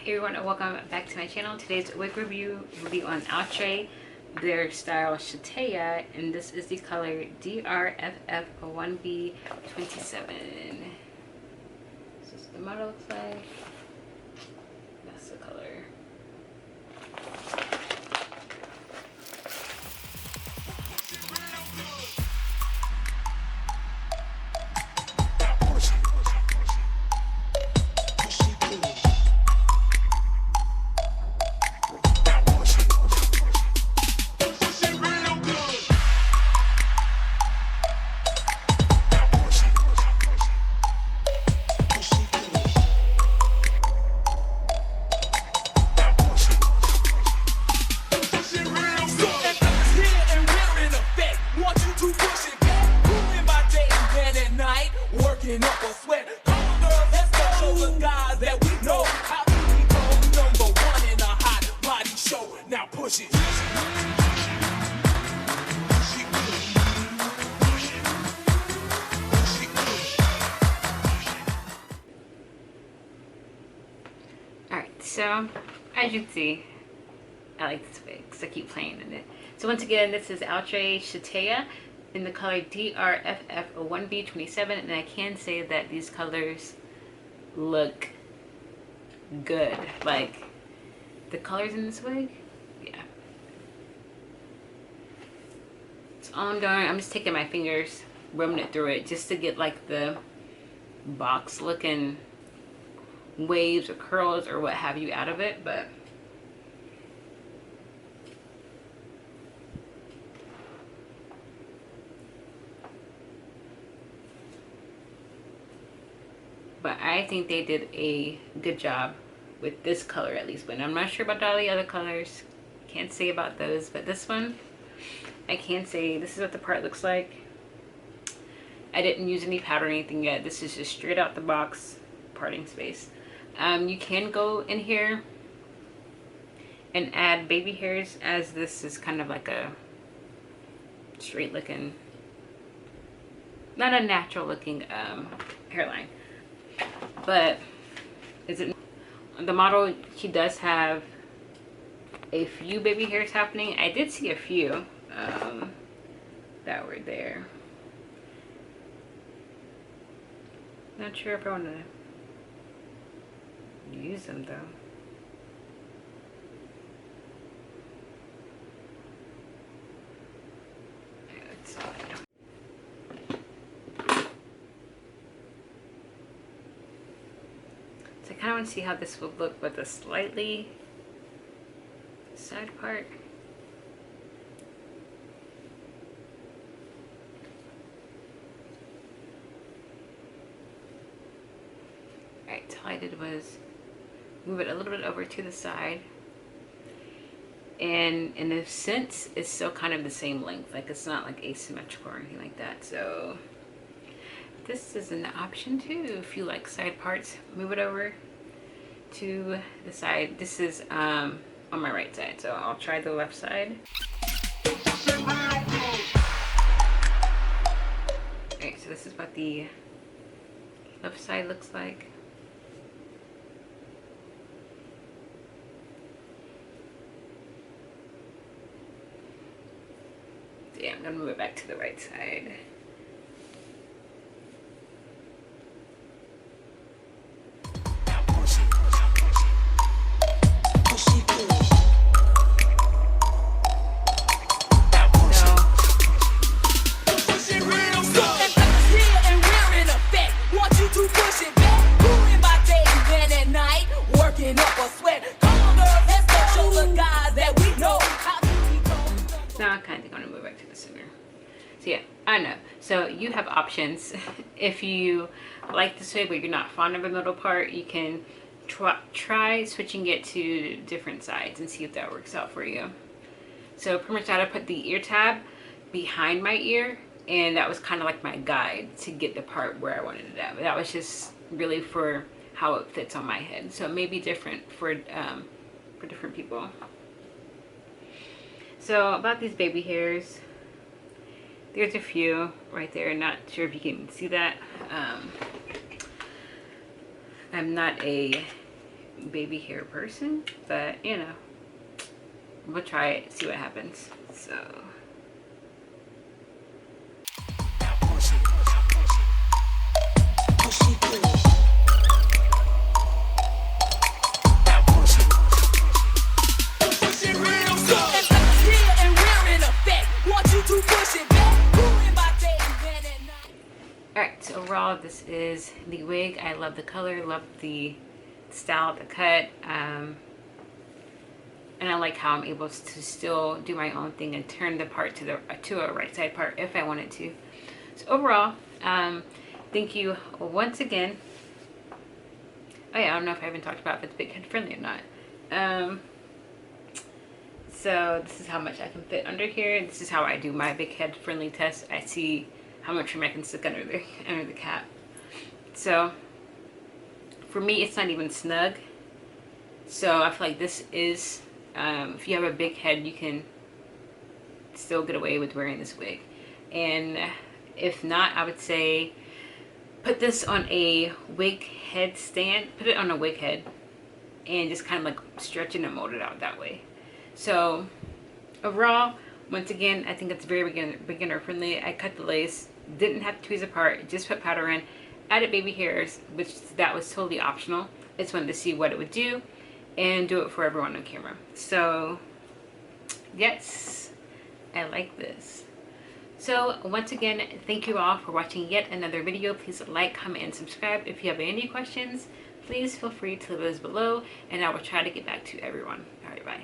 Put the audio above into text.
Hey everyone, and welcome back to my channel. Today's wig review will be on Outre, their style Shataya, and this is the color DRFF1B 27. This is the model looks like. That's the color. Up a sweat. Come on, girls, let's go show the guys that we know how to become #1 in a hot body show. Now push it. Alright, so as you can see, I like this wig because I keep playing in it. So once again, this is Outre Shataya in the color DRFF1B 27, and I can say that these colors look good. Like the colors in this wig, yeah. So all I'm doing, I'm just taking my fingers, rubbing it through it just to get like the box looking waves or curls or what have you out of it. But I think they did a good job with this color at least. But I'm not sure about all the other colors. Can't say about those, but this one I can say this is what the part looks like. I didn't use any powder or anything yet. This is just straight out the box parting space. You can go in here and add baby hairs, as this is kind of like a straight looking, not a natural looking hairline. But is it the model? She does have a few baby hairs happening. I did see a few that were there. Not sure if I want to use them though. Let's see. So I kind of want to see how this would look with a slightly side part. Alright, so all I did was move it a little bit over to the side, and in a sense it's still kind of the same length, like it's not like asymmetrical or anything like that. So this is an option too. If you like side parts, move it over to the side. This is on my right side, so I'll try the left side. Alright, so this is what the left side looks like. Yeah, I'm gonna move it back to the right side. Now I kind of think I'm gonna move back to the center. So yeah, I know. So you have options. If you like this wig but you're not fond of the middle part, you can try switching it to different sides and see if that works out for you. So pretty much I had to put the ear tab behind my ear, and that was kind of like my guide to get the part where I wanted it at. But that was just really for how it fits on my head. So it may be different for different people. So about these baby hairs, there's a few right there. Not sure if you can see that. I'm not a baby hair person, but you know, we'll try it, see what happens. So Push it real slow. Here and we're in effect. Want you to push it back. Doing my day and then at night. alright, so overall this is the wig. I love the color, love the style of the cut, and I like how I'm able to still do my own thing and turn the part to a right side part if I wanted to. So overall, thank you once again. Oh yeah, I don't know if I even talked about if it's big head friendly or not. So this is how much I can fit under here. This is how I do my big head friendly test. I see how much room I can stick under the cap. So for me, it's not even snug. So I feel like this is, if you have a big head, you can still get away with wearing this wig. And if not, I would say put this on a wig head stand. Put it on a wig head and just kind of like stretch it and mold it out that way. So overall, once again, I think it's very beginner friendly. I cut the lace, didn't have to tweeze apart, just put powder in, added baby hairs, which that was totally optional. I just wanted to see what it would do and do it for everyone on camera. So yes, I like this. So once again, thank you all for watching yet another video. Please like, comment, and subscribe. If you have any questions, please feel free to leave those below and I will try to get back to everyone. All right, bye.